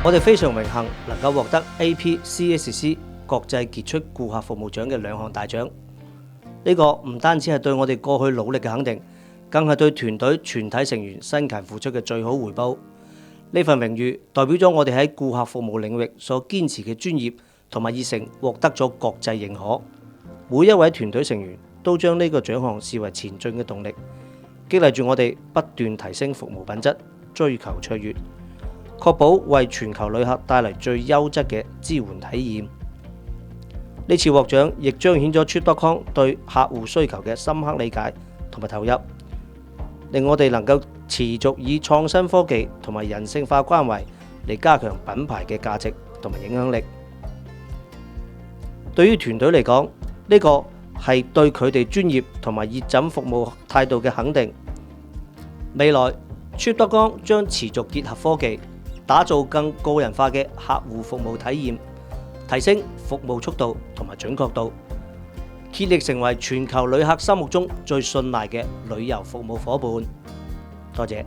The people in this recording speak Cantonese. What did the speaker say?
我哋非常榮幸能夠獲得 APCSC 國際傑出顧客服務獎嘅2項大獎。呢個唔單止係對我哋過去努力嘅肯定，更係對團隊全體成員辛勤付出嘅最好回報。呢份榮譽代表咗我哋喺顧客服務領域所堅持嘅專業同埋熱誠獲得咗國際認可。每一位團隊成員都將呢個獎項視為前進嘅動力，激勵住我哋不斷提升服務品質，追求卓越，確保為全球旅客帶嚟最優質嘅支援體驗。呢次獲獎亦彰顯咗 Trip.com 對客戶需求嘅深刻理解同埋投入，令我哋能夠持續以創新科技同埋人性化關懷嚟加強品牌嘅價值同埋影響力。對於團隊嚟講，呢個係對佢哋專業同埋熱忱服務態度嘅肯定。未來 Trip.com 將持續結合科技，打造更個人化嘅客戶服務體驗，提升服務速度同埋準確度，竭力成為全球旅客心目中最信賴嘅旅遊服務夥伴。多謝。